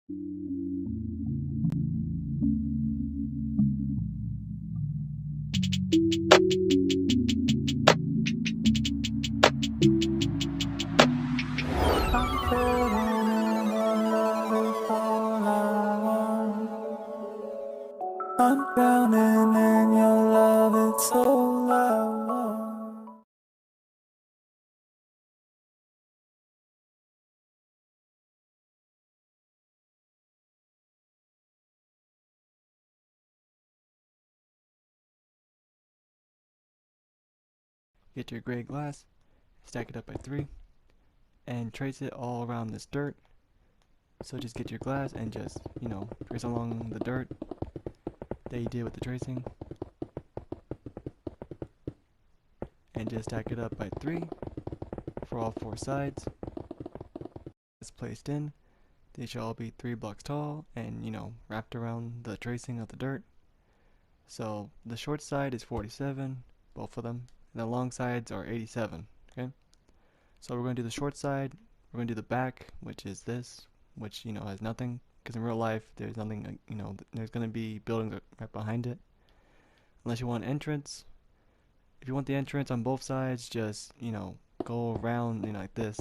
I'm drowning in your love, it's so loud. Get your gray glass, stack it up by 3, and trace it all around this dirt. So just get your glass and just, trace along the dirt that you did with the tracing. And just stack it up by 3 for all 4 sides. It's placed in. They should all be 3 blocks tall and, wrapped around the tracing of the dirt. So the short side is 47, both of them. And the long sides are 87, okay? So we're going to do the short side. We're going to do the back, which is this, which, has nothing. Because in real life, there's nothing, there's going to be buildings right behind it. Unless you want an entrance. If you want the entrance on both sides, just, go around, like this,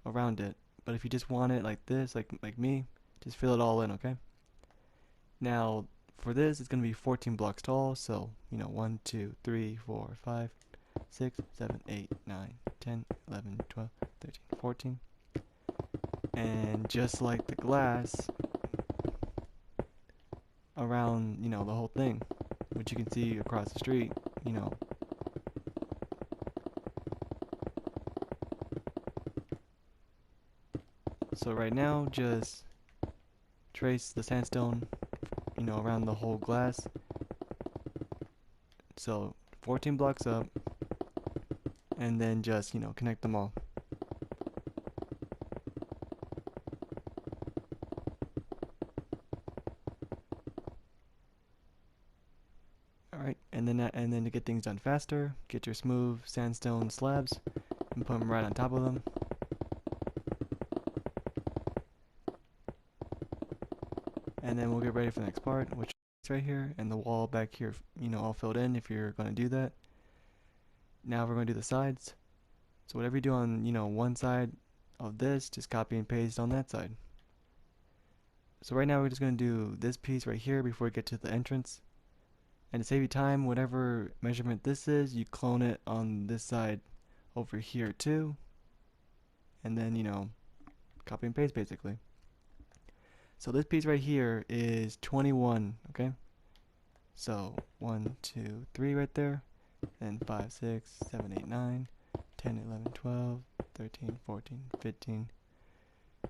around it. But if you just want it like this, like me, just fill it all in, okay? Now, for this, it's going to be 14 blocks tall, so, 1, 2, 3, 4, 5, 6, 7, 8, 9, 10, 11, 12, 13, 14. And just like the glass, around, the whole thing, which you can see across the street, So right now, just trace the sandstone, around the whole glass. So 14 blocks up, and then just, connect them all. Alright, and then to get things done faster, get your smooth sandstone slabs and put them right on top of them. And then we'll get ready for the next part, which is right here, and the wall back here, all filled in if you're going to do that. Now we're going to do the sides. So whatever you do on, one side of this, just copy and paste on that side. So right now we're just going to do this piece right here before we get to the entrance. And to save you time, whatever measurement this is, you clone it on this side over here too. And then, copy and paste basically. So this piece right here is 21, okay? So 1, 2, 3 right there. Then 5, 6, 7, 8, 9, 10, 11, 12, 13, 14, 15,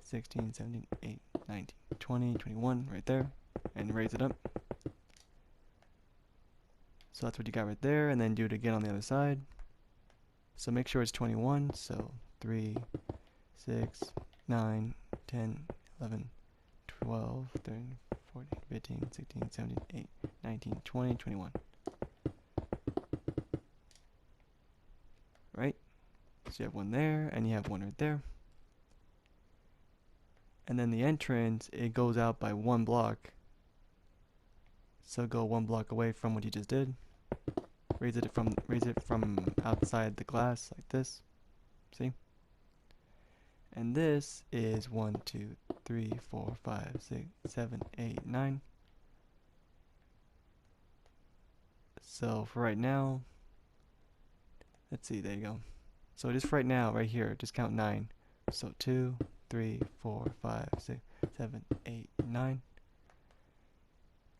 16, 17, 18, 19, 20, 21 right there. And raise it up. So that's what you got right there, and then do it again on the other side. So make sure it's 21, so 3, 6, 9, 10, 11, 12, 13, 14, 15, 16, 17, 18, 19, 20, 21. Right? So you have one there, and you have one right there. And then the entrance, it goes out by 1 block. So go 1 block away from what you just did. Raise it from outside the glass like this. See? And this is 1, 2, 3, 4, 5, 6, 7, 8, 9. So for right now, let's see, there you go. So just for right now, right here, just count 9. So 2, 3, 4, 5, 6, 7, 8, 9.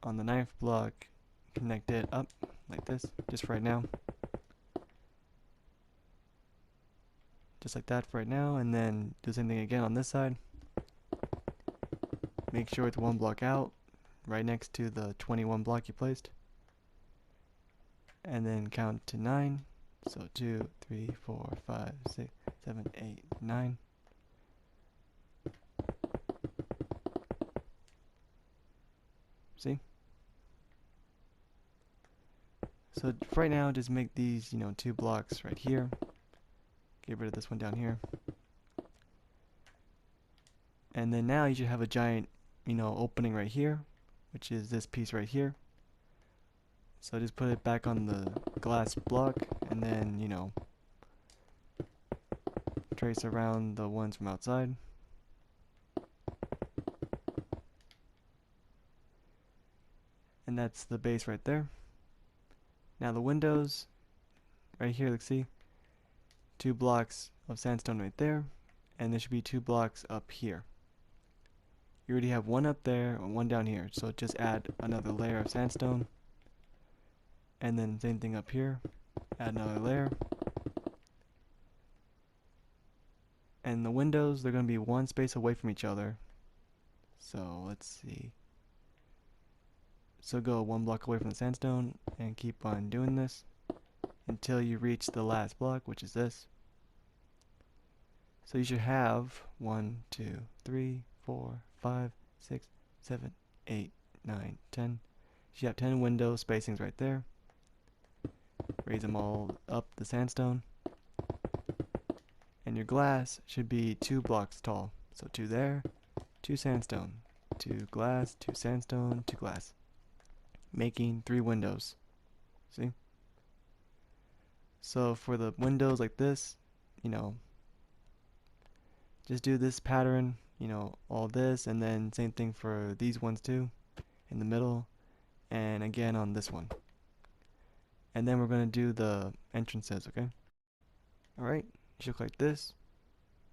On the 9th block, connect it up like this, just for right now. Just like that for right now, and then do the same thing again on this side. Make sure it's 1 block out, right next to the 21 block you placed. And then count to 9. So 2, 3, 4, 5, 6, 7, 8, 9. See? So for right now, just make these, 2 blocks right here. Get rid of this one down here. And then now you should have a giant opening right here, which is this piece right here. So just put it back on the glass block and then, trace around the ones from outside. And that's the base right there. Now the windows, right here, let's see, 2 blocks of sandstone right there, and there should be 2 blocks up here. You already have one up there and one down here, so just add another layer of sandstone, and then same thing up here, add another layer. And the windows, they're going to be one space away from each other. So let's see. So go 1 block away from the sandstone and keep on doing this until you reach the last block, which is this. So you should have 1, 2, 3, 4, 5, 6, 7, 8, 9, 10. You should have 10 window spacings right there. Raise them all up the sandstone. And your glass should be 2 blocks tall. So 2 there, 2 sandstone, 2 glass, 2 sandstone, 2 glass. Making 3 windows. See? So for the windows like this, just do this pattern, all this, and then same thing for these ones too, in the middle, and again on this one. And then we're going to do the entrances, okay? Alright, it should look like this.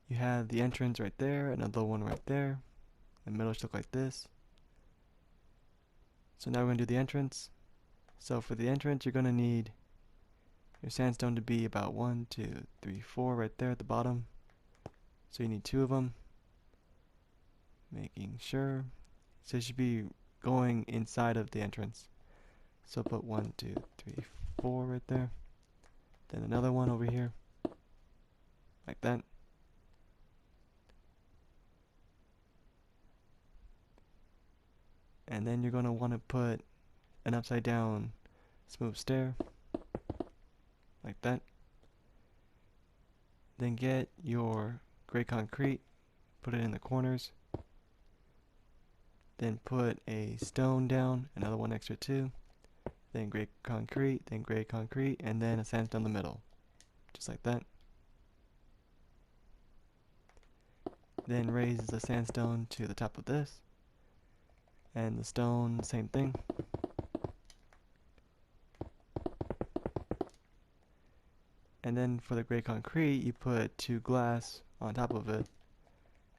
You have the entrance right there, another one right there. The middle should look like this. So now we're going to do the entrance. So for the entrance, you're going to need your sandstone to be about 1, 2, 3, 4 right there at the bottom. So you need 2 of them. Making sure. So it should be going inside of the entrance. So put 1, 2, 3, 4 right there. Then another one over here. Like that. And then you're going to want to put an upside down smooth stair. Like that. Then get your gray concrete, put it in the corners. Then put a stone down, another one extra too. Then gray concrete, and then a sandstone in the middle. Just like that. Then raise the sandstone to the top of this. And the stone, same thing. And then for the gray concrete, you put 2 glass on top of it.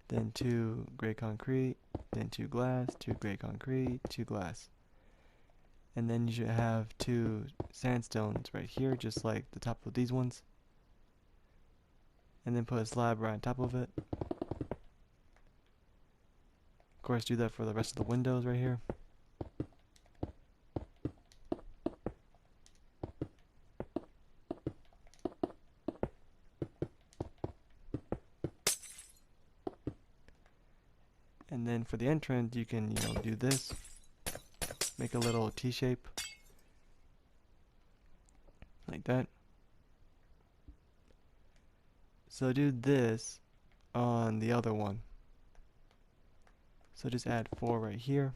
Then 2 gray concrete, then 2 glass, 2 gray concrete, 2 glass. And then you should have 2 sandstones right here, just like the top of these ones. And then put a slab right on top of it. Of course, do that for the rest of the windows right here. And then for the entrance, you can, do this. Make a little T shape. Like that. So do this on the other one. So just add 4 right here.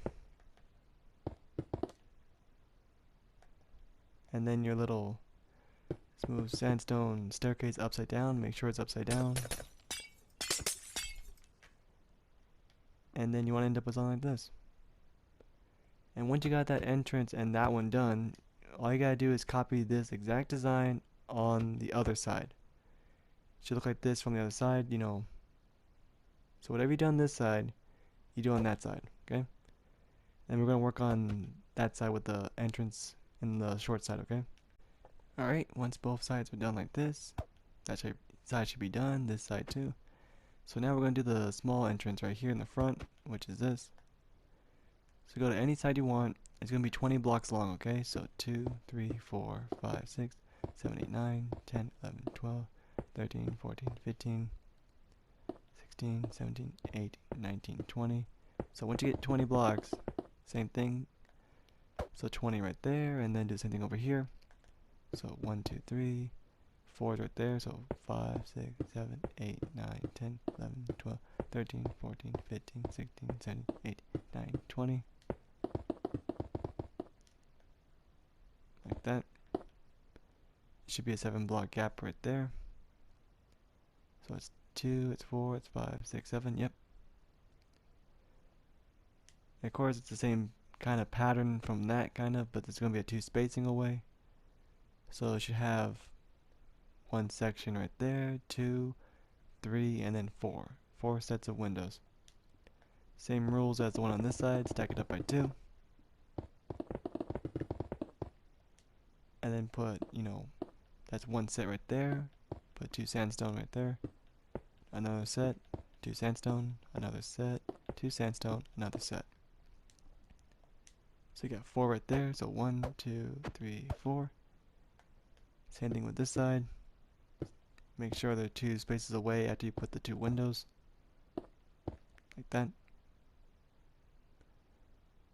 And then your little smooth sandstone staircase upside down. Make sure it's upside down. And then you want to end up with something like this. And once you got that entrance and that one done, all you gotta do is copy this exact design on the other side. It should look like this from the other side, So whatever you do on this side, you do on that side, okay? And we're gonna work on that side with the entrance and the short side, okay? Alright, once both sides are done like this, that side should be done, this side too. So now we're going to do the small entrance right here in the front, which is this. So go to any side you want. It's going to be 20 blocks long, okay? So 2, 3, 4, 5, 6, 7, 8, 9, 10, 11, 12, 13, 14, 15, 16, 17, 18, 19, 20. So once you get 20 blocks, same thing. So 20 right there, and then do the same thing over here. So 1, 2, 3, 4s right there, so 5, 6, 7, 8, 9, 10, 11, 12, 13, 14, 15, 16, 17, 18, 19, 20. Like that. Should be a 7-block gap right there. So it's 2, it's 4, it's 5, 6, 7, yep. And of course it's the same kind of pattern from that kind of, but there's going to be a 2 spacing away. So it should have one section right there, 2, 3, and then 4. 4 sets of windows. Same rules as the one on this side, stack it up by 2. And then put, that's one set right there. Put 2 sandstone right there. Another set, 2 sandstone, another set, 2 sandstone, another set. So you got 4 right there, so 1, 2, 3, 4. Same thing with this side. Make sure there are 2 spaces away after you put the 2 windows. Like that.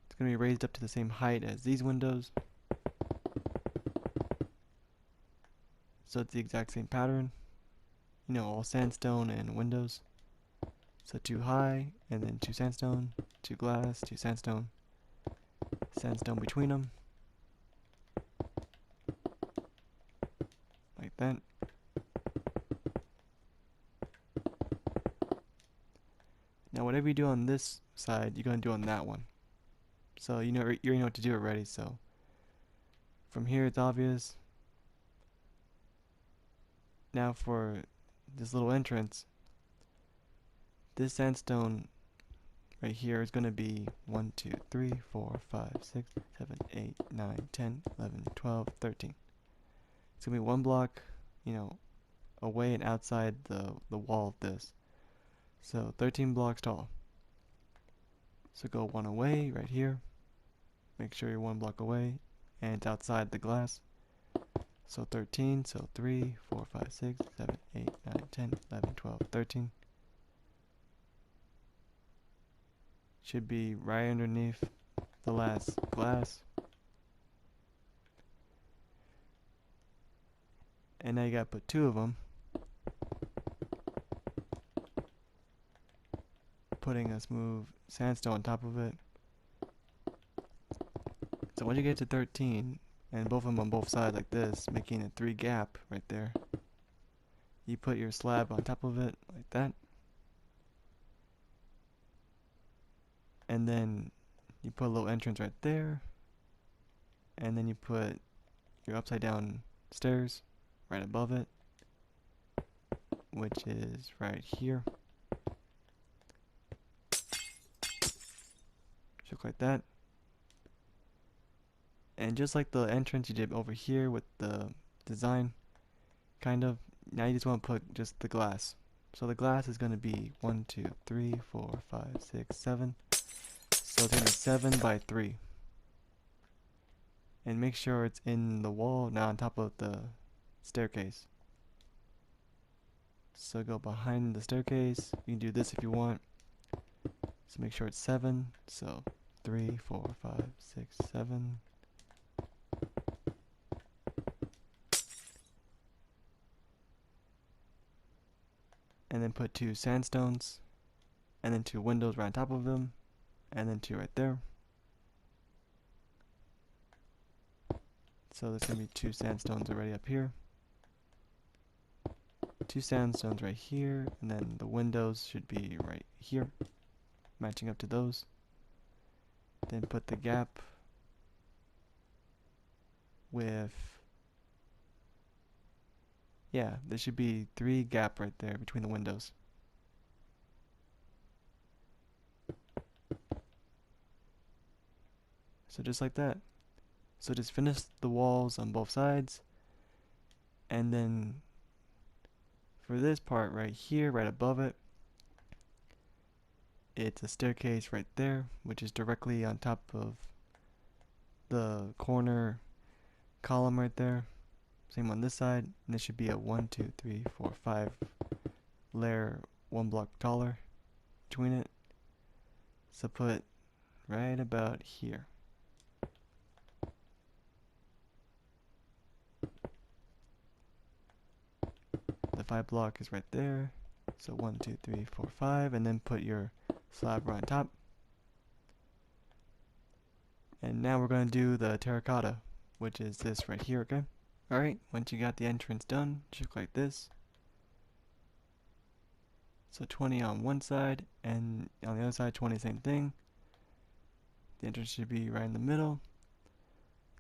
It's going to be raised up to the same height as these windows. So it's the exact same pattern. All sandstone and windows. So 2 high, and then 2 sandstone, 2 glass, 2 sandstone. Sandstone between them. Like that. Now whatever you do on this side, you're going to do on that one. So you already know what to do already, so from here it's obvious. Now for this little entrance, this sandstone right here is going to be 1, 2, 3, 4, 5, 6, 7, 8, 9, 10, 11, 12, 13. It's going to be 1 block, away and outside the wall of this. So 13 blocks tall. So go 1 away right here. Make sure you're 1 block away, and it's outside the glass. So 13, so 3, 4, 5, 6, 7, 8, 9, 10, 11, 12, 13. Should be right underneath the last glass. And now you gotta put 2 of them. Putting a smooth sandstone on top of it. So once you get to 13, and both of them on both sides like this, making a 3 gap right there, you put your slab on top of it like that. And then you put a little entrance right there. And then you put your upside down stairs right above it, which is right here. Should look like that. And just like the entrance you did over here with the design, kind of, now you just want to put just the glass. So the glass is going to be 1, 2, 3, 4, 5, 6, 7. So it's going to be 7 by 3. And make sure it's in the wall, not on top of the staircase. So go behind the staircase. You can do this if you want. So make sure it's 7. So 3, 4, 5, 6, 7. And then put 2 sandstones, and then 2 windows right on top of them, and then 2 right there. So there's going to be 2 sandstones already up here. 2 sandstones right here, and then the windows should be right here, matching up to those. Then put the gap with, yeah, there should be 3 gap right there between the windows. So just like that. So just finish the walls on both sides, and then for this part right here, right above it, it's a staircase right there, which is directly on top of the corner column right there. Same on this side, and this should be a 1, 2, 3, 4, 5 layer, 1 block taller between it. So put right about here. 5 block is right there. So 1, 2, 3, 4, 5, and then put your slab right on top. And now we're going to do the terracotta, which is this right here, okay? Alright, once you got the entrance done, just look like this. So 20 on one side, and on the other side 20, same thing. The entrance should be right in the middle.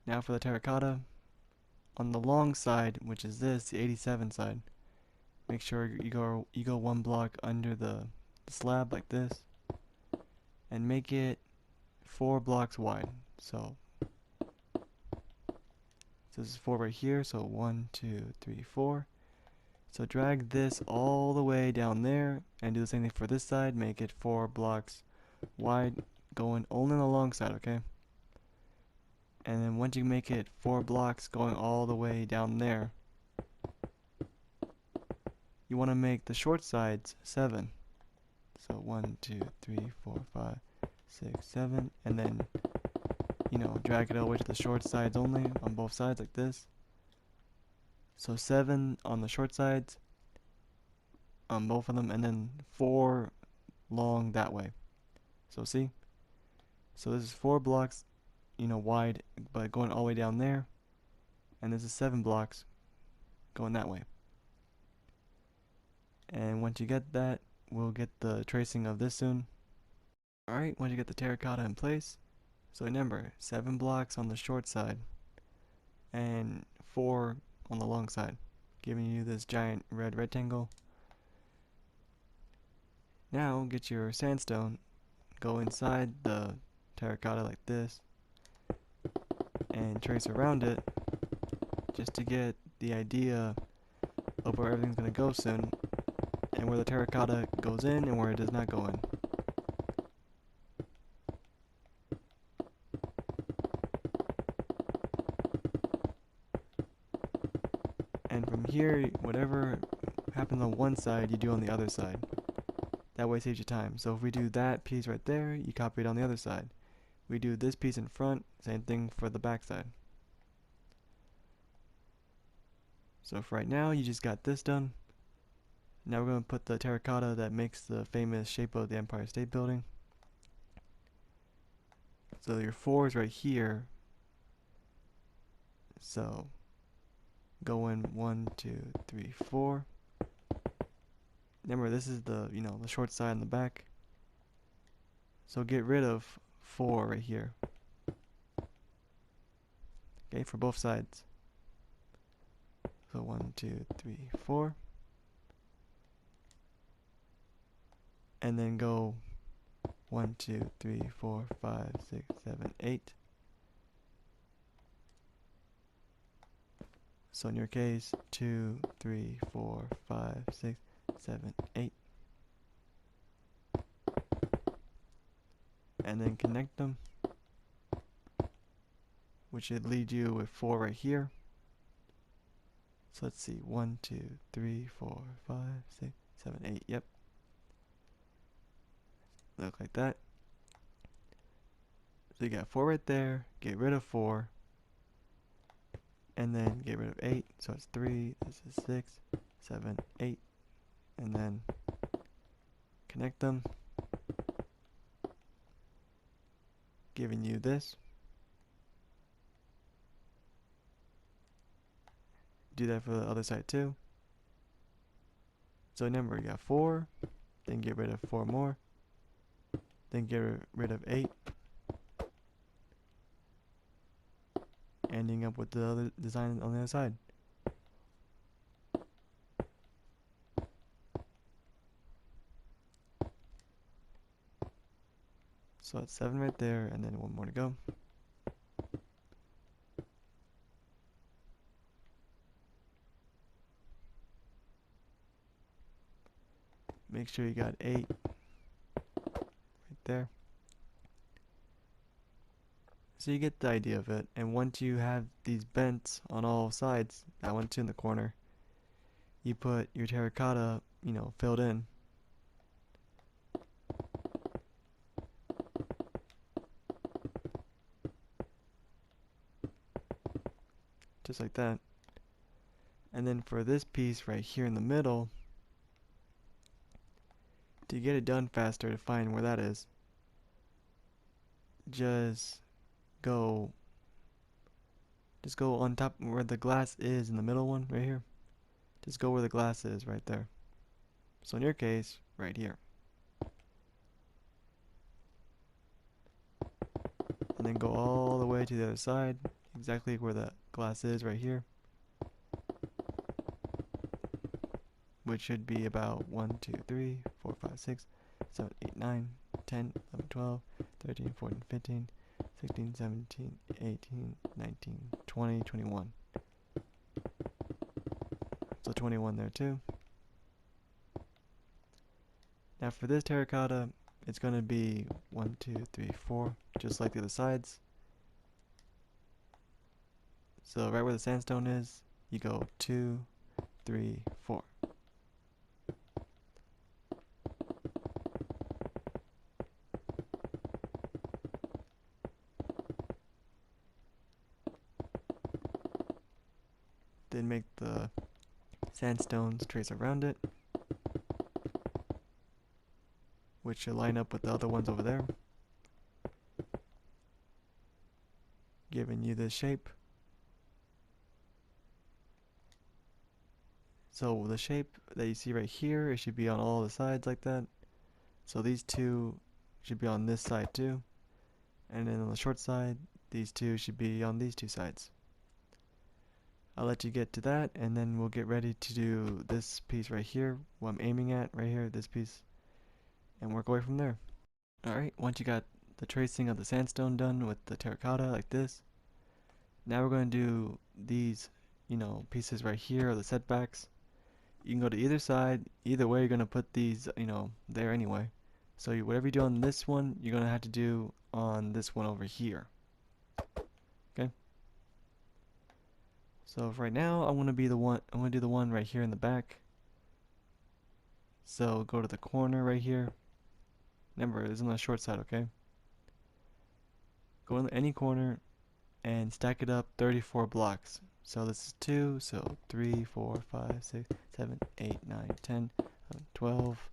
Now for the terracotta, on the long side, which is this, the 87 side, make sure you go 1 block under the slab like this, and make it 4 blocks wide. So this is 4 right here, so 1, 2, 3, 4. So drag this all the way down there, and do the same thing for this side, make it 4 blocks wide, going only on the long side, okay? And then once you make it 4 blocks going all the way down there, you want to make the short sides 7. So 1, 2, 3, 4, 5, 6, 7, and then, drag it all the way to the short sides only on both sides like this. So 7 on the short sides on both of them, and then 4 long that way. So see? So this is 4 blocks, wide, but going all the way down there, and this is 7 blocks going that way. And once you get that, we'll get the tracing of this soon. Alright, once you get the terracotta in place, so remember, 7 blocks on the short side, and 4 on the long side, giving you this giant red rectangle. Now get your sandstone, go inside the terracotta like this, and trace around it, just to get the idea of where everything's going to go soon, and where the terracotta goes in and where it does not go in. And from here, whatever happens on one side, you do on the other side. That way it saves you time. So if we do that piece right there, you copy it on the other side. We do this piece in front, same thing for the back side. So for right now, you just got this done. Now we're going to put the terracotta that makes the famous shape of the Empire State Building. So your 4 is right here. So go in 1, 2, 3, 4. Remember, this is the the short side and the back. So get rid of 4 right here. Okay, for both sides. So 1, 2, 3, 4. And then go 1, 2, 3, 4, 5, 6, 7, 8. So in your case, 2, 3, 4, 5, 6, 7, 8. And then connect them, which should lead you with 4 right here. So let's see, 1, 2, 3, 4, 5, 6, 7, 8. Yep. Look like that. So you got 4 right there, get rid of 4, and then get rid of 8. So it's 3, this is 6, 7, 8, and then connect them, giving you this. Do that for the other side too. So remember, you got 4, then get rid of 4 more, then get rid of 8, ending up with the other design on the other side. So that's 7 right there, and then 1 more to go. Make sure you got 8 right there. So you get the idea of it, and once you have these bents on all sides, that one too in the corner, you put your terracotta, filled in. Just like that. And then for this piece right here in the middle, to get it done faster, to find where that is, just go on top where the glass is in the middle one right here. Just go where the glass is right there. So in your case, right here. And then go all the way to the other side, exactly where the glass is right here. Which should be about 1, 2, 3, 4, 5, 6, 7, 8, 9, 10, 11, 12, 13, 14, 15, 16, 17, 18, 19, 20, 21. So 21 there too. Now for this terracotta, it's going to be 1, 2, 3, 4, just like the other sides. So right where the sandstone is, you go 2, 3, 4. Then make the sandstones trace around it, which should line up with the other ones over there, giving you this shape. So the shape that you see right here, it should be on all the sides like that. So these two should be on this side too. And then on the short side, these two should be on these two sides. I'll let you get to that, and then we'll get ready to do this piece right here, what I'm aiming at right here, this piece, and work away from there. Alright, once you got the tracing of the sandstone done with the terracotta like this, now we're going to do these, pieces right here, or the setbacks. You can go to either side, either way you're going to put these, there anyway. So whatever you do on this one, you're going to have to do on this one over here. Okay? So right now, I'm going to do the one right here in the back. So go to the corner right here. Remember, it's on the short side, okay? Go in any corner and stack it up 34 blocks. So this is 2, so 3, 4, 5, 6, 7, 8, 9, 10, 11, 12,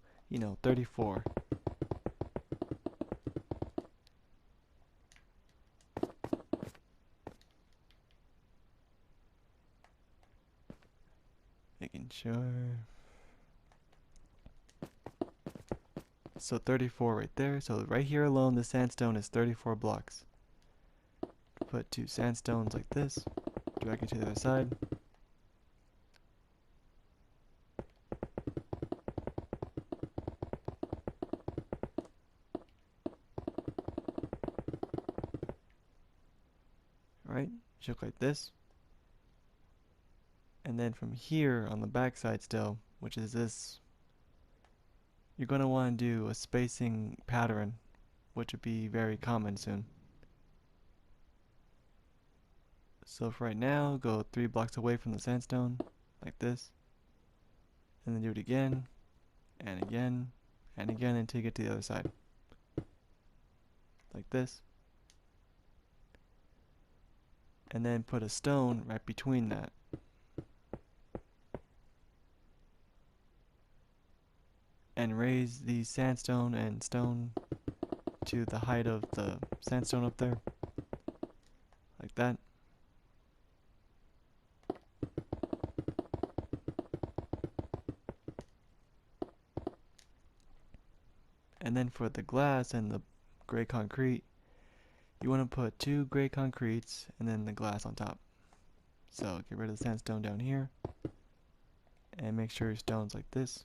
34. Making sure. So 34 right there. So right here alone, the sandstone is 34 blocks. Put 2 sandstones like this. Drag it to the other side. Alright, should look like this. And then from here on the back side still, which is this, you're going to want to do a spacing pattern, which would be very common soon. So for right now, go 3 blocks away from the sandstone, like this. And then do it again, and again, and again until you get to the other side. Like this. And then put a stone right between that. And raise the sandstone and stone to the height of the sandstone up there. Like that. And then for the glass and the gray concrete, you want to put 2 gray concretes and then the glass on top. So get rid of the sandstone down here and make sure your stone's like this.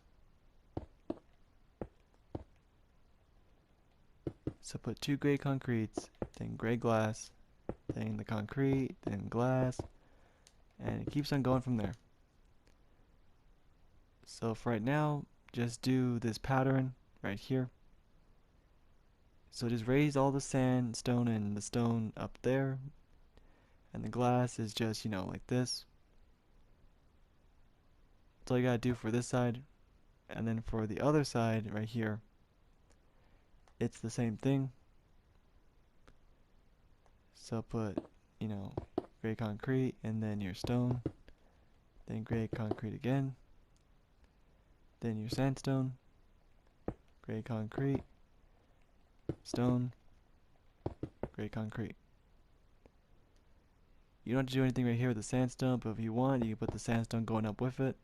So put 2 gray concretes, then gray glass, then the concrete, then glass, and it keeps on going from there. So for right now, just do this pattern right here. So just raise all the sandstone and the stone up there, and the glass is just, like this. That's all you gotta do for this side. And then for the other side right here, it's the same thing. So put, gray concrete and then your stone, then gray concrete again, then your sandstone, gray concrete, stone, gray concrete. You don't have to do anything right here with the sandstone, but if you want, you can put the sandstone going up with it.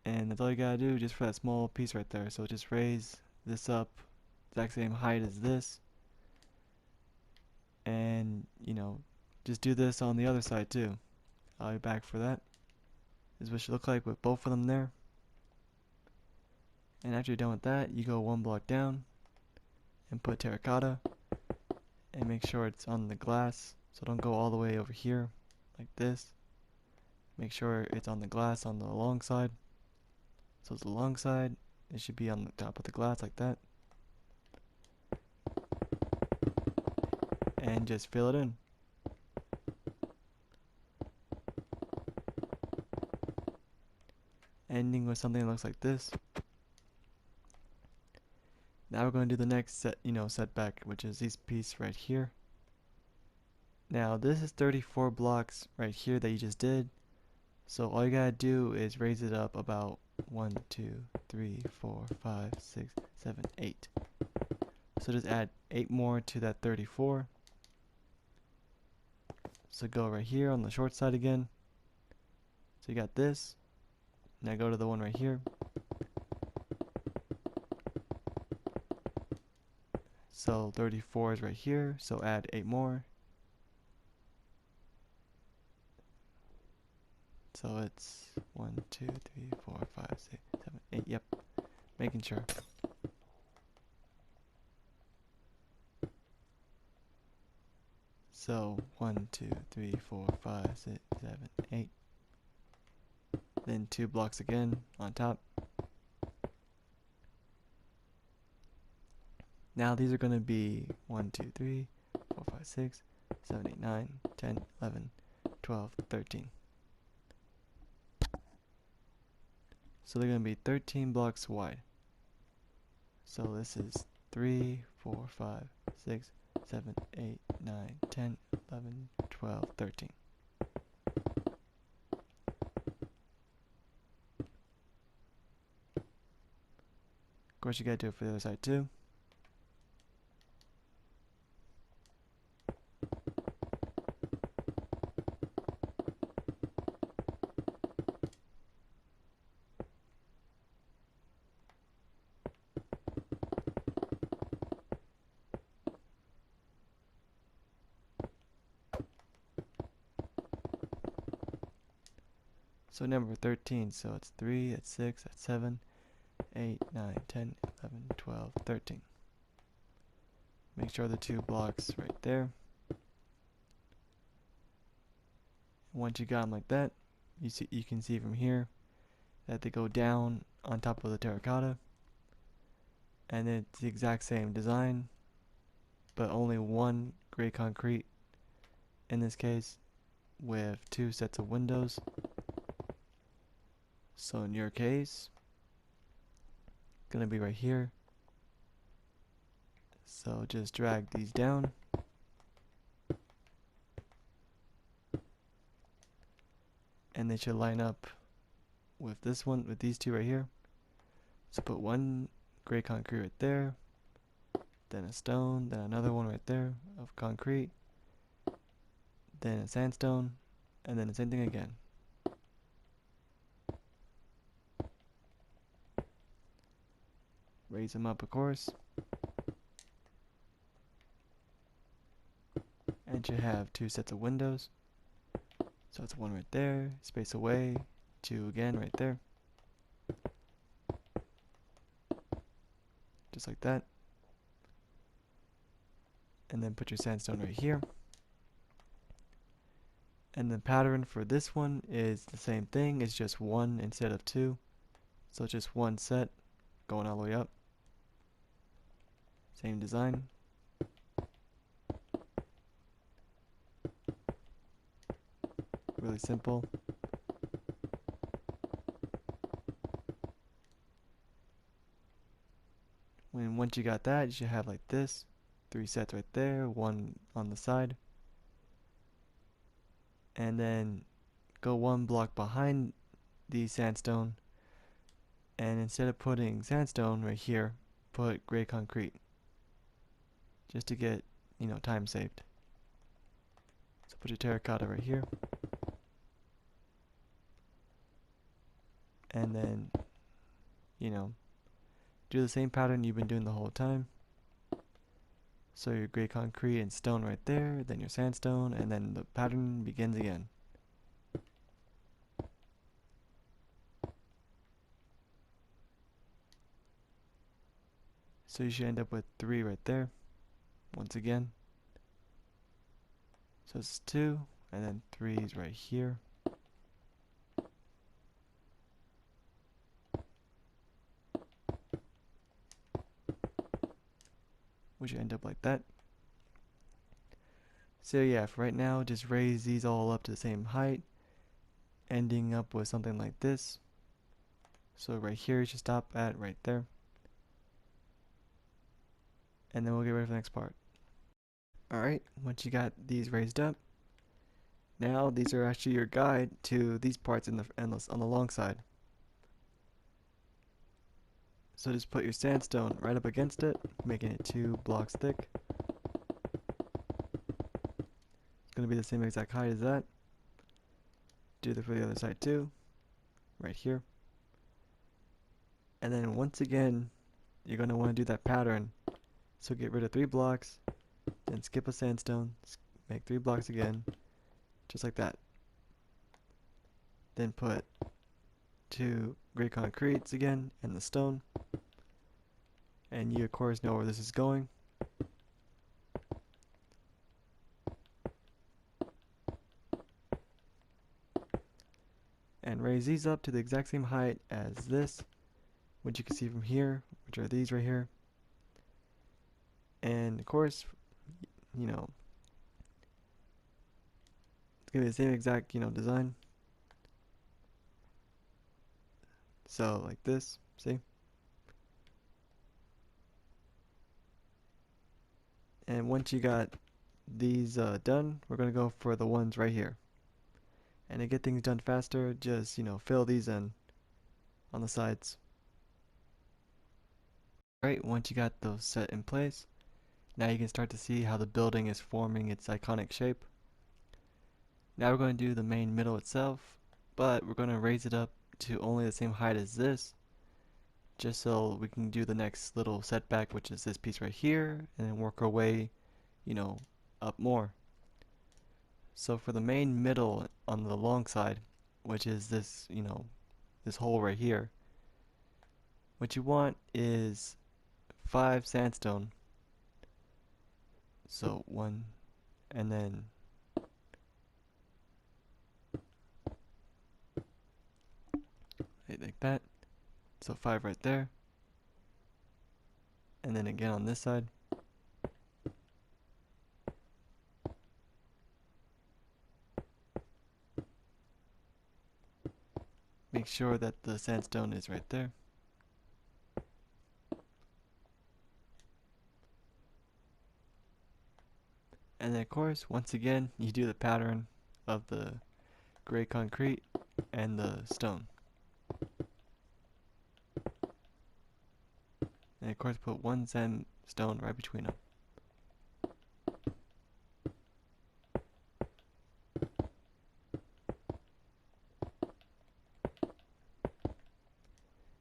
And that's all you gotta do just for that small piece right there. So just raise this up exact same height as this. And, you know, just do this on the other side too. I'll be back for that. This is what it should look like with both of them there. And after you're done with that, you go one block down and put terracotta. And make sure it's on the glass. So don't go all the way over here like this. Make sure it's on the glass on the long side. So it's the long side. It should be on the top of the glass like that. And just fill it in. Ending with something that looks like this. Now we're going to do the next setback, which is this piece right here. Now this is 34 blocks right here that you just did. So all you gotta do is raise it up about 1, 2, 3, 4, 5, 6, 7, 8. So just add 8 more to that 34. So go right here on the short side again. So you got this. Now go to the one right here. So 34 is right here, so add 8 more. So it's 1, 2, 3, 4, 5, 6, 7, 8. Yep, making sure. So 1, 2, 3, 4, 5, 6, 7, 8. Then 2 blocks again on top. Now these are going to be 1, 2, 3, 4, 5, 6, 7, 8, 9, 10, 11, 12, 13. So they're going to be 13 blocks wide. So this is 3, 4, 5, 6, 7, 8, 9, 10, 11, 12, 13. Of course, you gotta do it for the other side too. So number 13, so it's 3, that's 6, that's 7, 8, 9, 10, 11, 12, 13. Make sure the 2 blocks right there. Once you got them like that, you can see from here that they go down on top of the terracotta. And it's the exact same design, but only one gray concrete in this case with 2 sets of windows. So in your case, gonna be right here. So just drag these down. And they should line up with this one, with these 2 right here. So put one gray concrete right there, then a stone, then another one right there of concrete, then a sandstone, and then the same thing again. Raise them up, of course. And you have 2 sets of windows. So it's 1 right there, space away, 2 again right there. Just like that. And then put your sandstone right here. And the pattern for this one is the same thing, it's just 1 instead of 2. So it's just 1 set going all the way up. Same design. Really simple. Once you got that, you should have like this. 3 sets right there, 1 on the side. and then go one block behind the sandstone, and instead of putting sandstone right here, put gray concrete, just to get, time saved. So put your terracotta right here, and then, do the same pattern you've been doing the whole time. So your gray concrete and stone right there, then your sandstone, and then the pattern begins again. So you should end up with 3 right there, once again. So it's 2, and then 3 is right here. Which should end up like that. So yeah, for right now, just raise these all up to the same height, ending up with something like this. So right here, you should stop at right there. And then we'll get ready for the next part. Alright, once you got these raised up, now these are actually your guide to these parts in the endless on the long side. So just put your sandstone right up against it, making it 2 blocks thick. It's going to be the same exact height as that. Do that for the other side too, right here. And then once again, you're going to want to do that pattern. So get rid of 3 blocks, then skip a sandstone, make 3 blocks again, just like that. Then put 2 gray concretes again and the stone. And you of course know where this is going. And raise these up to the exact same height as this, which you can see from here, which are these right here. And of course, it's gonna be the same exact, design. So like this, see? And once you got these done, we're gonna go for the ones right here. And to get things done faster, just, fill these in on the sides. Alright, once you got those set in place, now you can start to see how the building is forming its iconic shape. Now we're going to do the main middle itself, but we're going to raise it up to only the same height as this, just so we can do the next little setback, which is this piece right here, and then work our way, up more. So for the main middle on the long side, which is this, this hole right here, what you want is 5 sandstone. So 1, and then like that. So 5 right there. And then again on this side. Make sure that the sandstone is right there. And then of course, once again, you do the pattern of the gray concrete and the stone. And of course, put 1 sandstone right between them.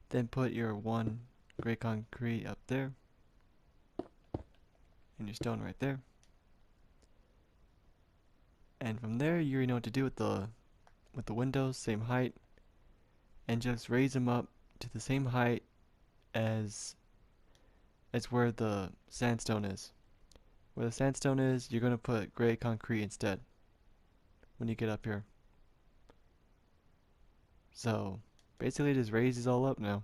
Then put your 1 gray concrete up there, and your stone right there. And from there, you already know what to do with the windows, same height, and just raise them up to the same height as where the sandstone is. Where the sandstone is, you're gonna put gray concrete instead when you get up here. So basically, just raise these all up now.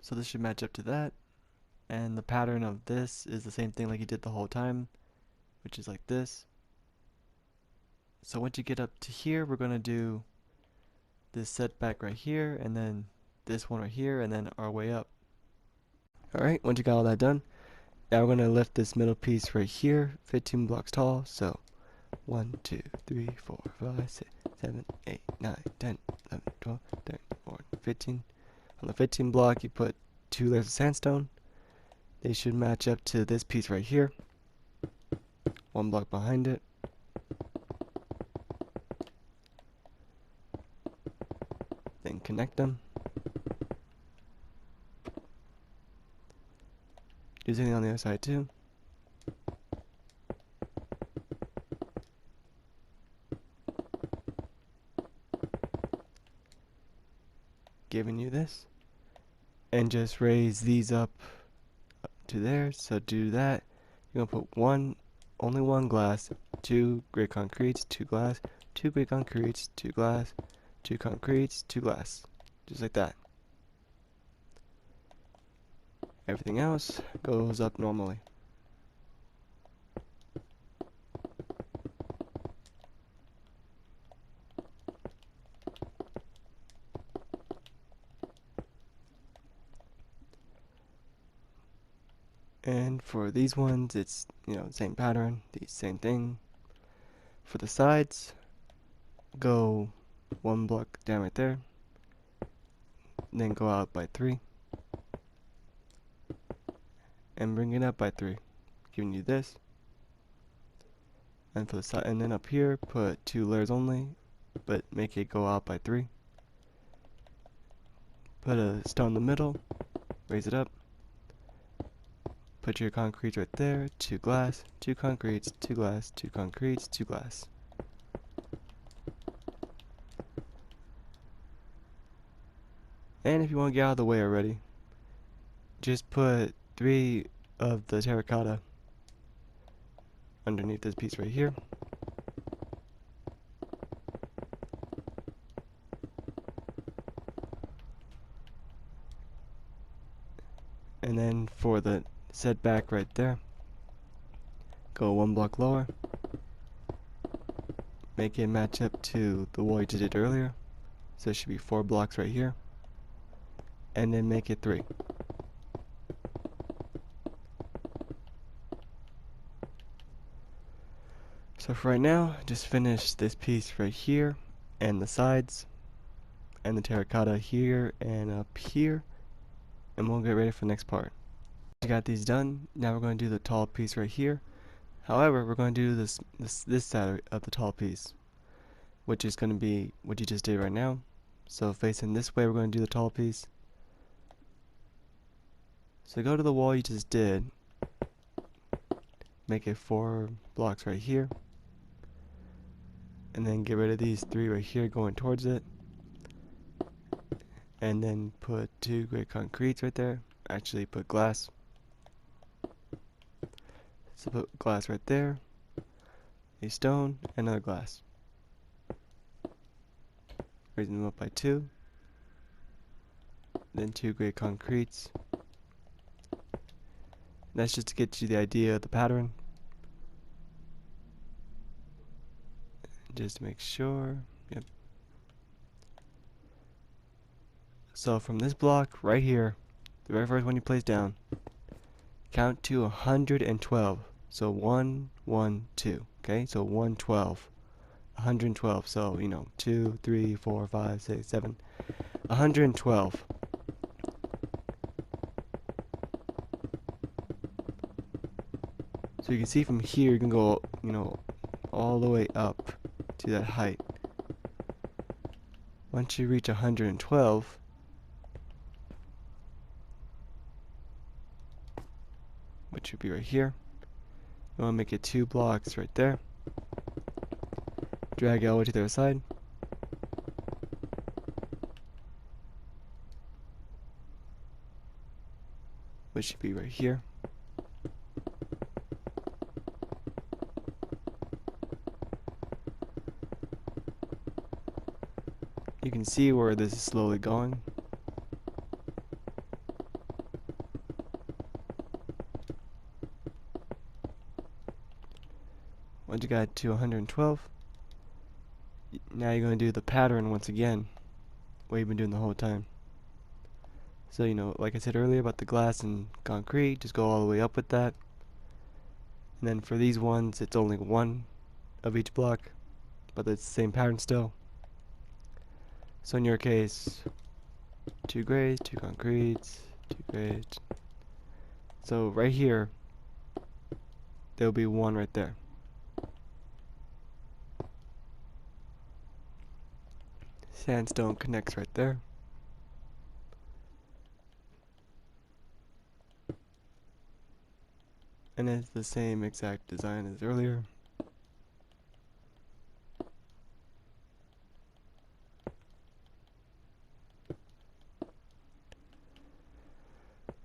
So this should match up to that. And the pattern of this is the same thing like you did the whole time, which is like this. So once you get up to here, we're going to do this setback right here, and then this one right here, and then our way up. Alright, once you got all that done, Now we're going to lift this middle piece right here, 15 blocks tall. So 1, 2, 3, 4, 5, 6, 7, 8, 9, 10, 11, 12, 13, 14, 15. On the 15 block, you put 2 layers of sandstone. They should match up to this piece right here. 1 block behind it. Then connect them. Do something on the other side too. Giving you this. And just raise these up to there. So do that. You're gonna put only one glass, 2 gray concretes, 2 glass, 2 gray concretes, 2 glass, 2 concretes, 2 glass. Just like that. Everything else goes up normally. And for these ones, it's, the same pattern, the same thing. For the sides, go 1 block down right there, then go out by 3, and bring it up by 3, giving you this. And for the side, and then up here, put 2 layers only, but make it go out by 3. Put a stone in the middle, raise it up. Put your concrete right there, 2 glass, 2 concretes, 2 glass, 2 concretes, 2 glass. And if you want to get out of the way already, just put 3 of the terracotta underneath this piece right here. And then for the setback right there, go 1 block lower. Make it match up to the wall you just did earlier. So it should be 4 blocks right here. And then make it 3. So for right now, just finish this piece right here, and the sides, and the terracotta here and up here, and we'll get ready for the next part. We got these done. Now we're going to do the tall piece right here. However, we're going to do this side of the tall piece, which is going to be what you just did right now. So facing this way, we're going to do the tall piece. So go to the wall you just did, make it 4 blocks right here, and then get rid of these 3 right here going towards it, and then put 2 gray concretes right there. Actually put glass. So put glass right there, a stone, another glass. Raising them up by 2, then 2 gray concretes. That's just to get you the idea of the pattern. Just to make sure. Yep. So from this block right here, the very first one you place down, count to 112. So 1, 1, 2. Okay, so 112. 112. So, 2, 3, 4, 5, 6, 7. 112. So you can see from here, you can go, all the way up to that height. Once you reach 112, which would be right here, you want to make it 2 blocks right there. Drag it all the way to the other side. Which should be right here. You can see where this is slowly going. Once you got to 112, now you're going to do the pattern once again, what you've been doing the whole time. So, like I said earlier about the glass and concrete, just go all the way up with that. And then for these ones, it's only one of each block, but it's the same pattern still. So in your case, 2 grays, 2 concretes, 2 grays. So right here, there'll be one right there. Sandstone connects right there. And it's the same exact design as earlier.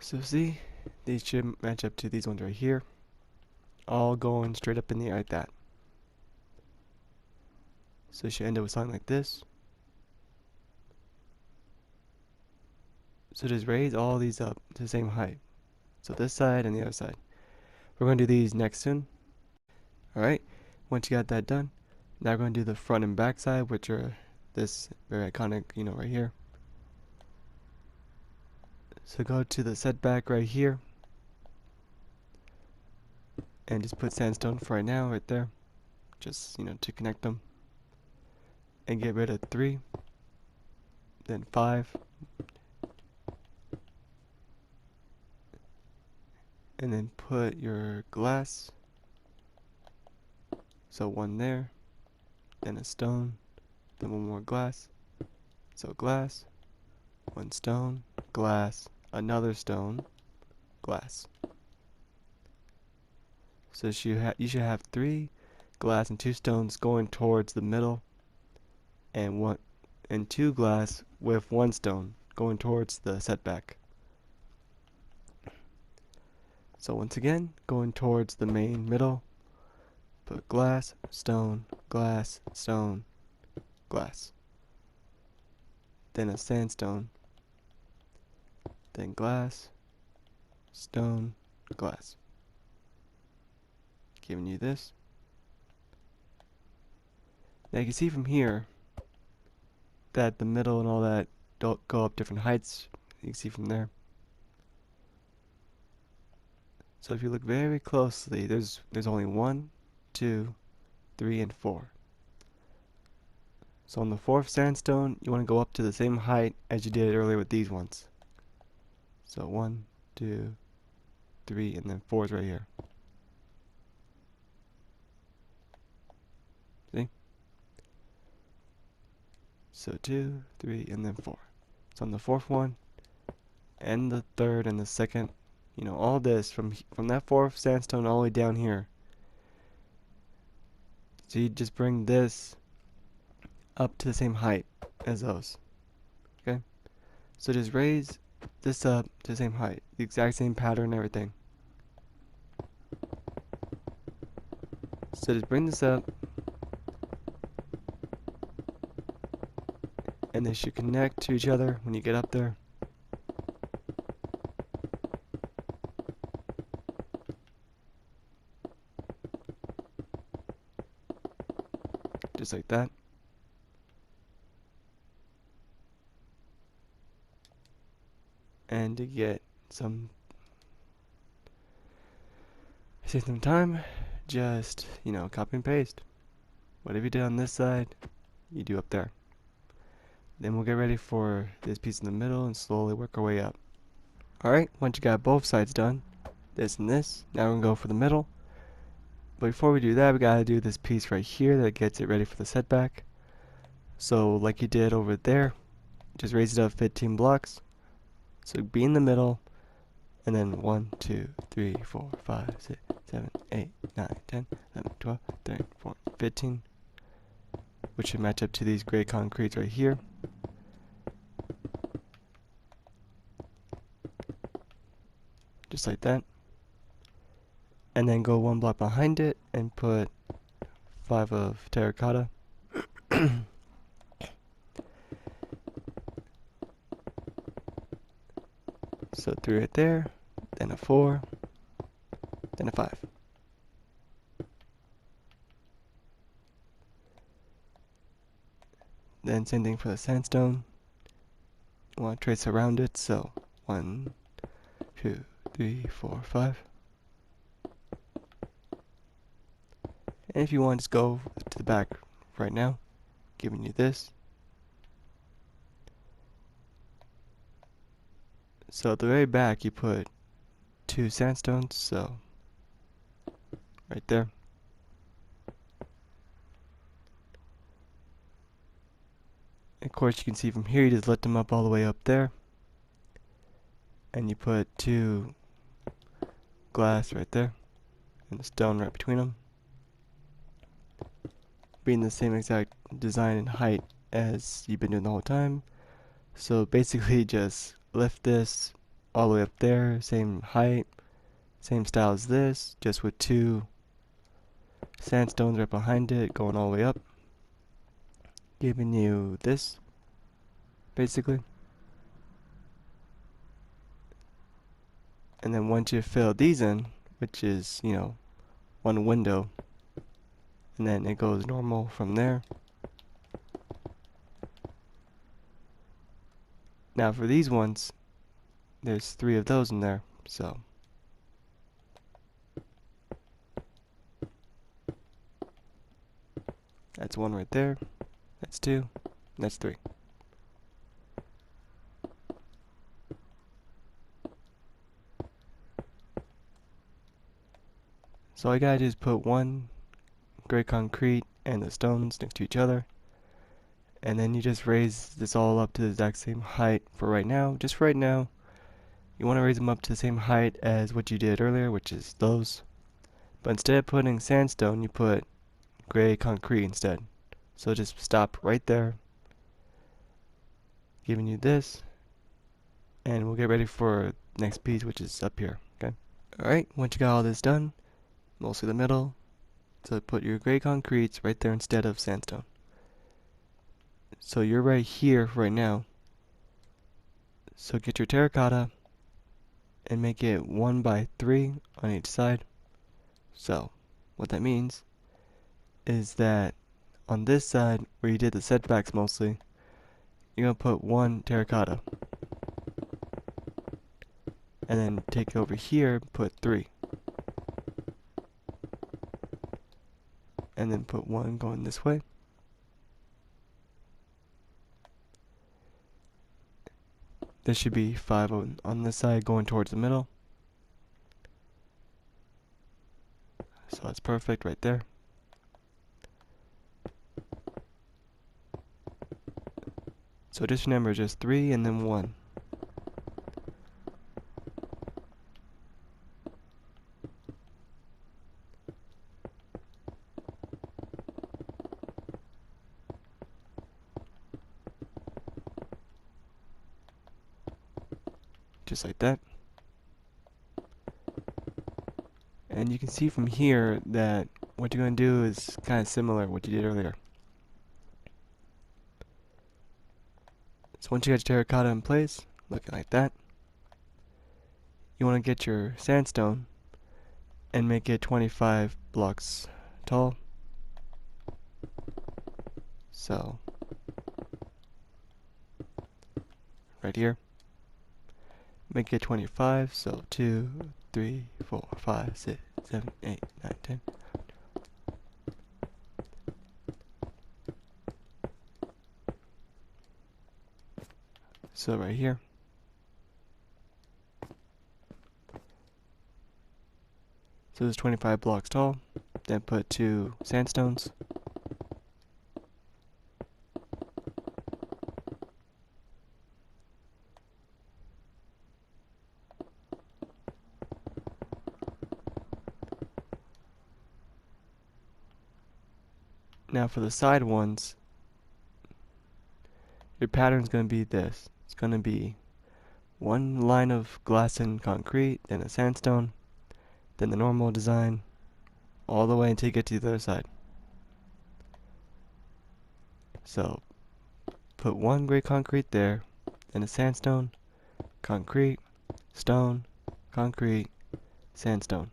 So see, these should match up to these ones right here. All going straight up in the air like that. So you should end up with something like this. So just raise all these up to the same height. So this side and the other side. We're going to do these next soon. Alright, once you got that done, now we're going to do the front and back side, which are this very iconic, right here. So go to the setback right here. And just put sandstone for right now, right there. Just, to connect them. And get rid of 3. Then 5. And then put your glass. So 1 there. Then a stone. Then 1 more glass. So glass. 1 stone. Glass. Another stone. Glass. So you should have 3 glass and 2 stones going towards the middle. And 2 glass with 1 stone going towards the setback. So once again, going towards the main middle, put glass, stone, glass, stone, glass. Then a sandstone. Then glass, stone, glass. Giving you this. Now you can see from here that the middle and all that don't go up different heights. You can see from there. So if you look very closely, there's only 1, 2, 3, and 4. So on the 4th sandstone, you want to go up to the same height as you did earlier with these ones. So 1, 2, 3, and then 4 is right here. See? So 2, 3, and then 4. So on the 4th one, and the 3rd and the 2nd, all this from that 4th sandstone all the way down here. So you just bring this up to the same height as those. Okay? So just raise this up to the same height, the exact same pattern and everything. So just bring this up, and they should connect to each other when you get up there. Just like that. And to get some save some time, just copy and paste. Whatever you did on this side, you do up there. Then we'll get ready for this piece in the middle and slowly work our way up. Alright, once you got both sides done, this and this, now we're going to go for the middle. But before we do that, we got to do this piece right here that gets it ready for the setback. So like you did over there, just raise it up 15 blocks. So be in the middle, and then 1, 2, 3, 4, 5, 6, 7, 8, 9, 10, 11, 12, 13, 14, 15. Which should match up to these gray concretes right here. Just like that. And then go 1 block behind it and put 5 of terracotta. So 3 right there, then a 4, then a 5. Then same thing for the sandstone. You want to trace around it, so 1, 2, 3, 4, 5. And if you want, just go to the back right now, giving you this. So at the very back you put 2 sandstones, so right there. Of course you can see from here you just lift them up all the way up there. And you put 2 glass right there, and a stone right between them. Being the same exact design and height as you've been doing the whole time. So basically just lift this all the way up there, same height, same style as this, just with 2 sandstones right behind it going all the way up, giving you this basically. And then once you fill these in, which is, you know, 1 window, and then it goes normal from there. Now for these ones, there's 3 of those in there, so that's 1 right there, that's 2, that's 3. So all you gotta do is put 1 gray concrete and the stones next to each other, and then you just raise this all up to the exact same height for right now. Just for right now, you want to raise them up to the same height as what you did earlier, which is those. But instead of putting sandstone, you put gray concrete instead. So just stop right there, giving you this, and we'll get ready for next piece, which is up here. Okay. Alright, once you got all this done, mostly the middle, so put your gray concretes right there instead of sandstone. So you're right here right now. So get your terracotta and make it 1 by 3 on each side. So what that means is that on this side where you did the setbacks mostly, you're gonna put 1 terracotta. And then take it over here, put 3. And then put 1 going this way. There should be 5 on this side going towards the middle. So that's perfect right there. So just remember, just 3 and then 1. Just like that. And you can see from here that what you're going to do is kind of similar to what you did earlier. So once you got your terracotta in place, looking like that, you want to get your sandstone and make it 25 blocks tall. So right here, make it 25. So 2, 3, 4, 5, 6, 7, 8, 9, 10. So right here. So it's 25 blocks tall. Then put 2 sandstones. Now for the side ones, your pattern's going to be this. It's going to be 1 line of glass and concrete, then a sandstone, then the normal design, all the way until you get to the other side. So put 1 gray concrete there, then a sandstone, concrete, stone, concrete, sandstone.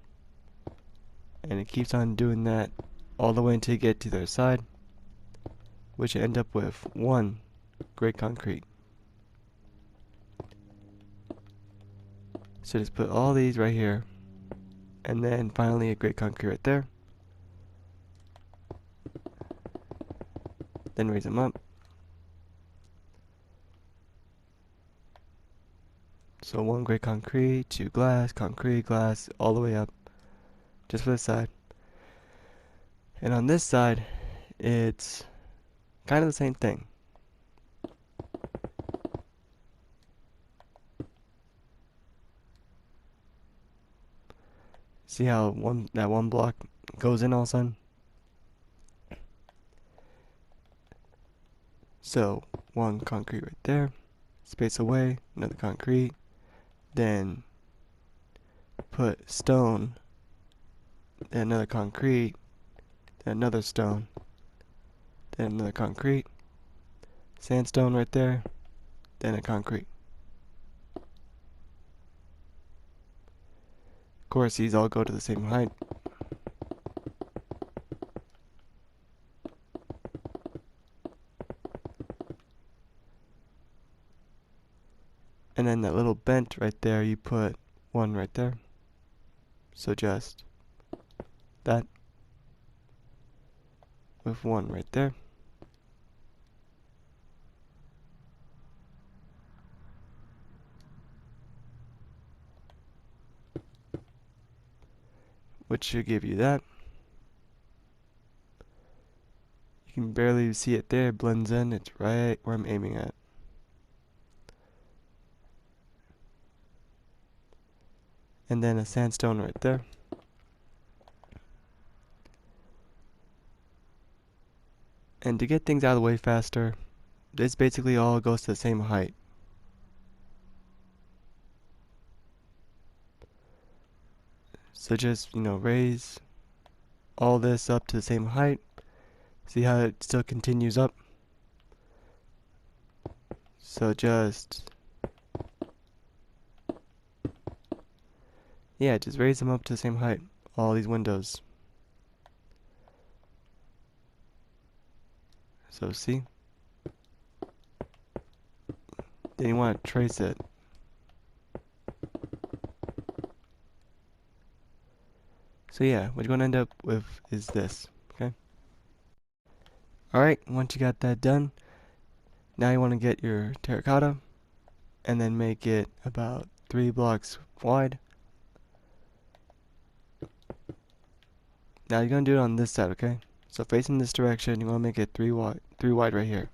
And it keeps on doing that all the way until you get to the other side, which you end up with 1 gray concrete. So just put all these right here, and then finally a gray concrete right there. then raise them up. So 1 gray concrete, 2 glass, concrete, glass, all the way up, just for this side. And on this side, it's kind of the same thing. See how that one block goes in all of a sudden? So 1 concrete right there, space away, another concrete, then put stone, then another concrete, then another stone, then another concrete, sandstone right there, then a concrete. Of course, these all go to the same height. And then that little bent right there, you put 1 right there. So just that with 1 right there. Which should give you that. You can barely see it there, it blends in, it's right where I'm aiming at. And then a sandstone right there. And to get things out of the way faster, this basically all goes to the same height. So just, raise all this up to the same height. See how it still continues up? So just raise them up to the same height, all these windows. So see? Then you want to trace it. So yeah, what you're going to end up with is this, okay? Alright, once you got that done, now you want to get your terracotta and then make it about 3 blocks wide. Now you're going to do it on this side, okay? So facing this direction, you want to make it 3 wide right here.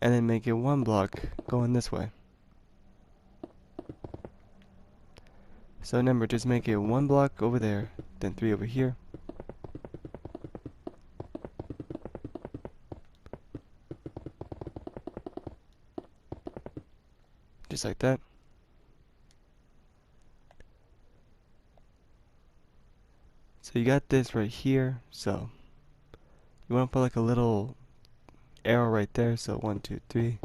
And then make it 1 block going this way. So remember, just make it 1 block over there, then 3 over here. Just like that. So you got this right here, so you want to put like a little arrow right there, so 1, 2, 3.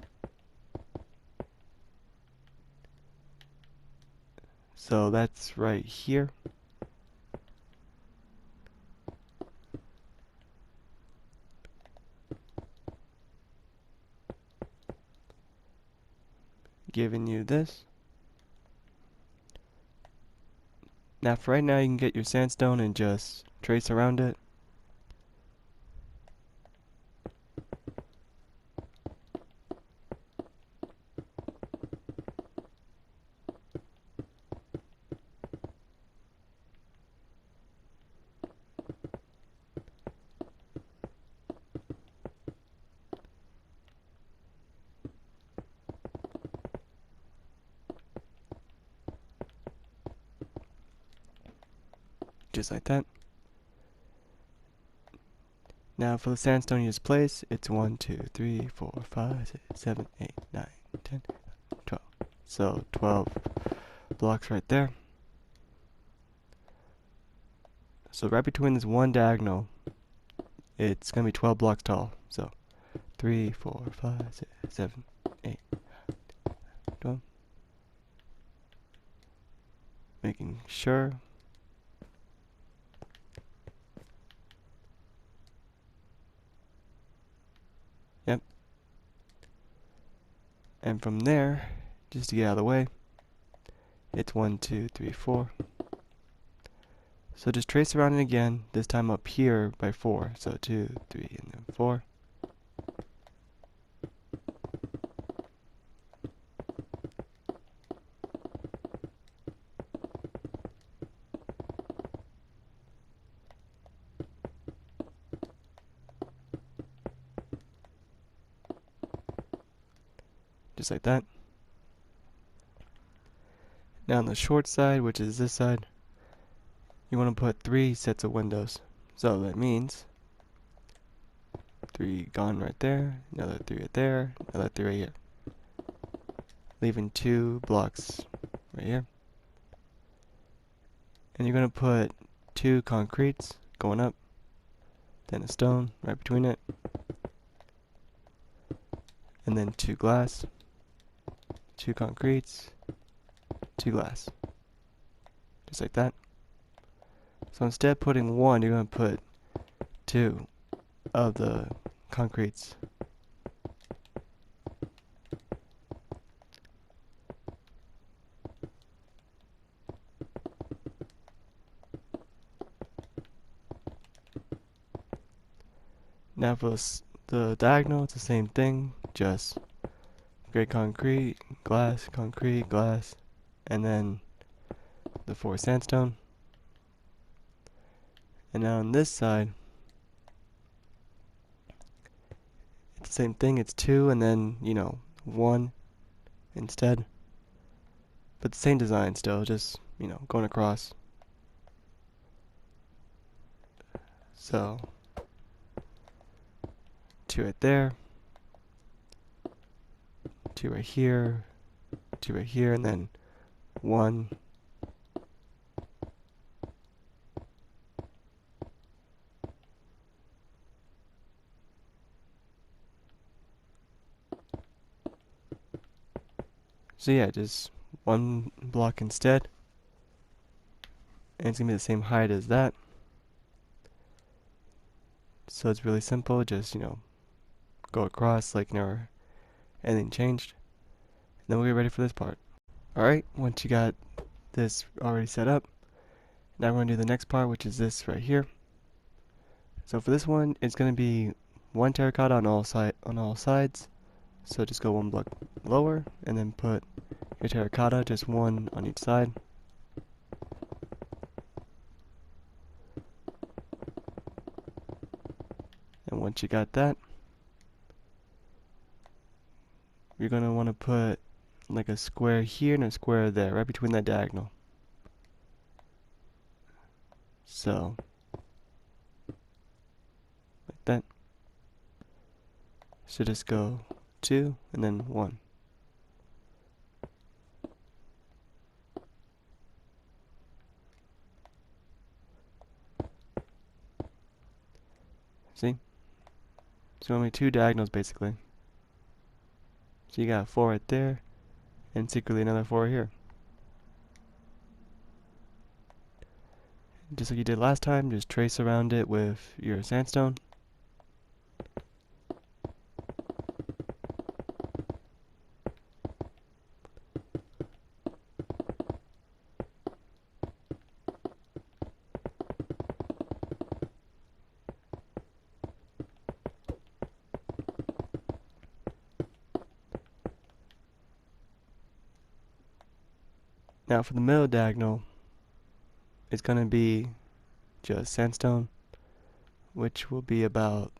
So that's right here. Giving you this. Now for right now, you can get your sandstone and just trace around it. Just like that. Now for the sandstone you just place, it's 1, 2, 3, 4, 5, 6, 7, 8, 9, 10, 12. So 12 blocks right there. So right between this one diagonal, it's going to be 12 blocks tall. So 3, 4, 5, 6, 7, 8, 12. Making sure. Yep. And from there, just to get out of the way, it's 1, 2, 3, 4. So just trace around it again, this time up here by 4. So 2, 3, and then 4. Just like that. Now on the short side, which is this side, you want to put 3 sets of windows. So that means 3 gone right there, another 3 right there, another 3 right here. Leaving 2 blocks right here. And you're going to put 2 concretes going up, then a stone right between it, and then 2 glass, 2 concretes, 2 glass. Just like that. So instead of putting 1, you're going to put 2 of the concretes. Now for the diagonal, it's the same thing, just gray concrete, glass, and then the 4 sandstone. And now on this side, it's the same thing, it's 2 and then, 1 instead. But the same design still, just, going across. So 2 right there, 2 right here, 2 right here, and then 1. So yeah, just 1 block instead. And it's gonna be the same height as that. So it's really simple, just, go across like never anything changed. And then we'll get ready for this part. Alright, once you got this already set up, now we're going to do the next part, which is this right here. So for this one, it's going to be 1 terracotta on all sides. So just go 1 block lower, and then put your terracotta, just 1 on each side. And once you got that, you're going to want to put like a square here and a square there, right between that diagonal. So, like that. So just go 2 and then 1. See? So only 2 diagonals basically. So you got 4 right there, and secretly another 4 here. Just like you did last time, just trace around it with your sandstone. Now for the middle diagonal, it's going to be just sandstone, which will be about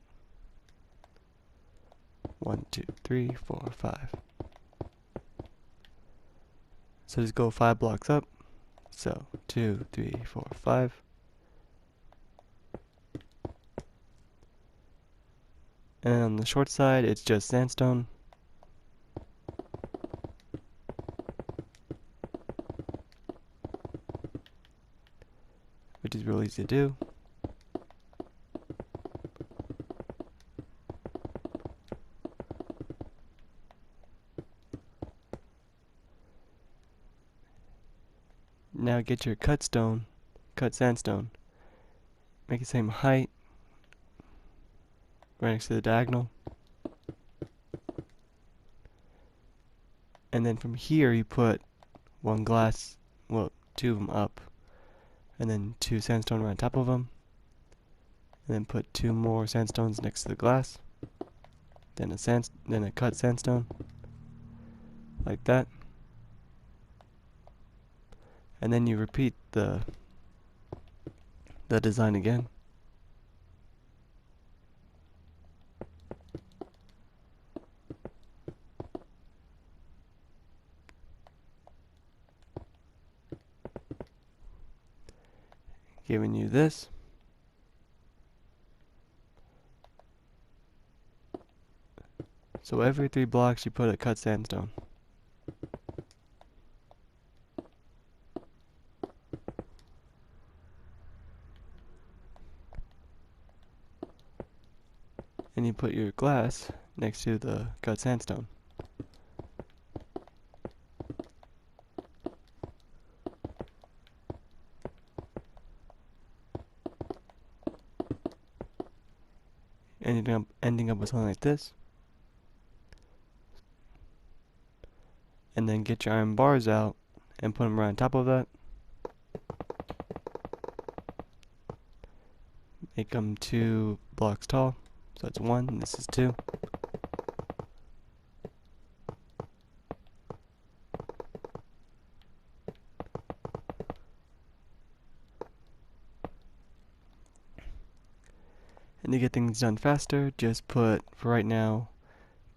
1, 2, 3, 4, 5. So just go 5 blocks up. So 2, 3, 4, 5. And on the short side, it's just sandstone. Which is really easy to do. Now get your cut sandstone. Make the same height, right next to the diagonal. And then from here you put 1 glass well, two of them up, and then two sandstone right on top of them, and then put two more sandstones next to the glass, then a cut sandstone, like that, and then you repeat the design again. Giving you this. So every 3 blocks you put a cut sandstone. And you put your glass next to the cut sandstone. Ending up with something like this. And then get your iron bars out and put them right on top of that. Make them 2 blocks tall. So that's 1, and this is 2. And to get things done faster, just put, for right now,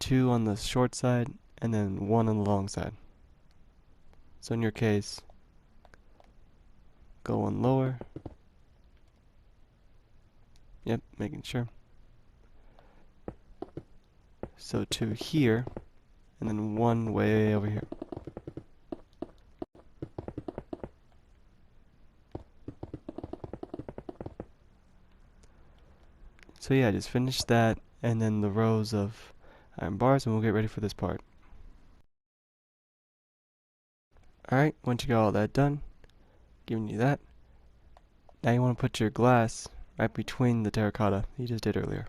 2 on the short side and then 1 on the long side. So in your case, go 1 lower. Yep, making sure. So 2 here, and then 1 way over here. So yeah, just finish that, and then the rows of iron bars, and we'll get ready for this part. Alright, once you got all that done, giving you that, now you want to put your glass right between the terracotta you just did earlier.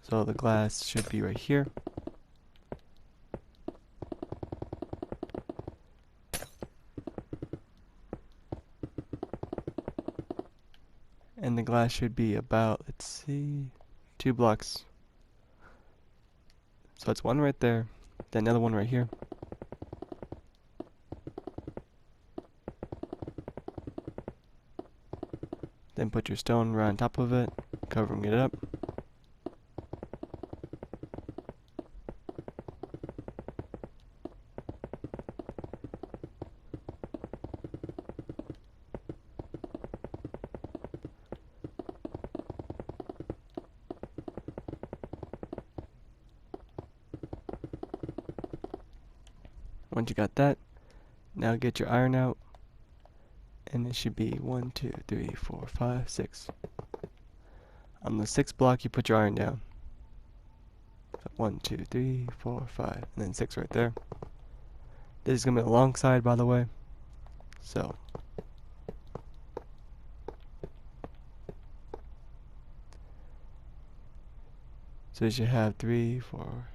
So the glass should be right here. And the glass should be about, let's see, 2 blocks. So it's 1 right there, then another 1 right here. Then put your stone right on top of it, covering it up. Once you got that, now get your iron out, and it should be 1, 2, 3, 4, 5, 6. On the 6th block, you put your iron down. So 1, 2, 3, 4, 5, and then 6 right there. This is gonna be the long side, by the way. So you should have 3, 4.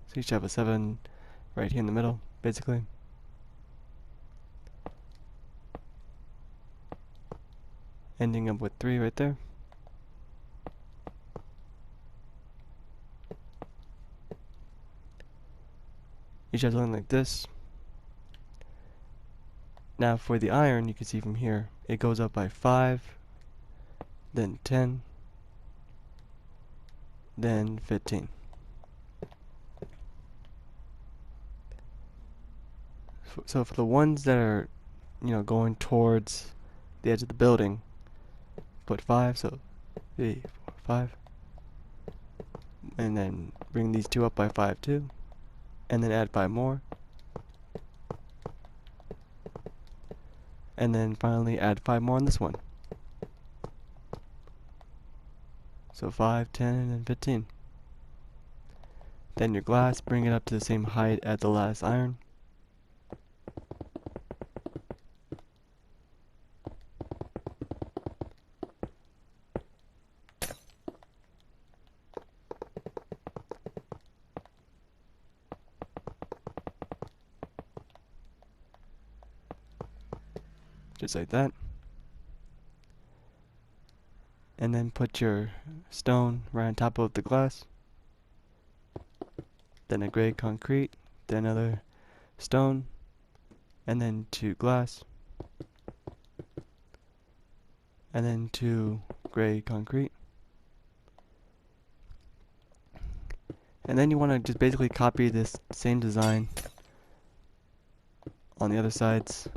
So you should have a 7 right here in the middle, basically. Ending up with 3 right there. You should have something like this. Now for the iron, you can see from here, it goes up by 5, then 10, then 15. So for the ones that are, going towards the edge of the building, put 5, so 3, 4, 5. And then bring these 2 up by 5 too. And then add 5 more. And then finally add 5 more on this one. So 5, 10, and 15. Then your glass, bring it up to the same height as the last iron. just like that. And then put your stone right on top of the glass. Then a gray concrete, then another stone, and then 2 glass, and then 2 gray concrete. And then you want to just basically copy this same design on the other sides.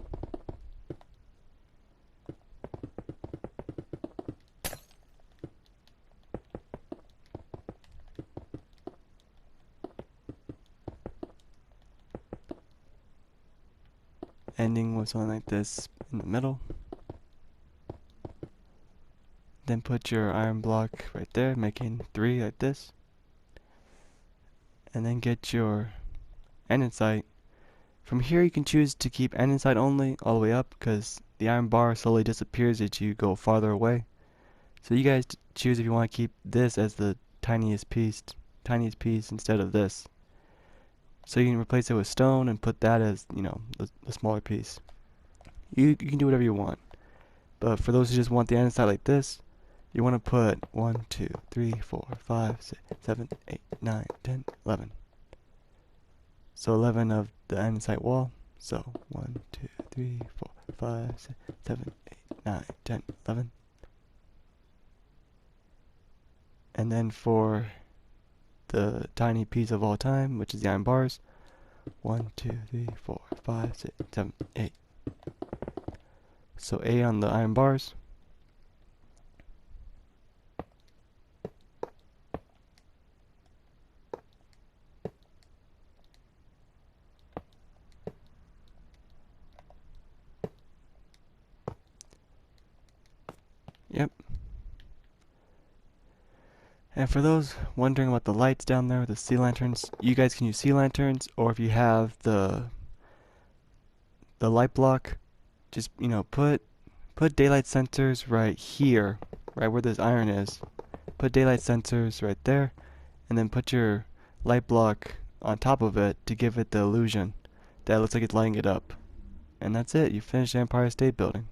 Ending with something like this in the middle. Then put your iron block right there, making 3 like this. And then get your andesite. From here you can choose to keep andesite only all the way up, because the iron bar slowly disappears as you go farther away. So you guys choose if you want to keep this as the tiniest piece instead of this. So you can replace it with stone and put that as, you know, the smaller piece. You can do whatever you want. But for those who just want the andesite like this, you want to put 1, 2, 3, 4, 5, 6, 7, 8, 9, 10, 11. So 11 of the andesite wall. So 1, 2, 3, 4, 5, 6, 7, 8, 9, 10, 11. And then for the tiny piece of all time, which is the iron bars, 1, 2, 3, 4, 5, 6, 7, 8. So 8 on the iron bars. Yep. And for those wondering about the lights down there, the sea lanterns, you guys can use sea lanterns, or if you have the light block, just, you know, put daylight sensors right here, right where this iron is. Put daylight sensors right there, and then put your light block on top of it to give it the illusion that it looks like it's lighting it up. And that's it. You finished the Empire State Building.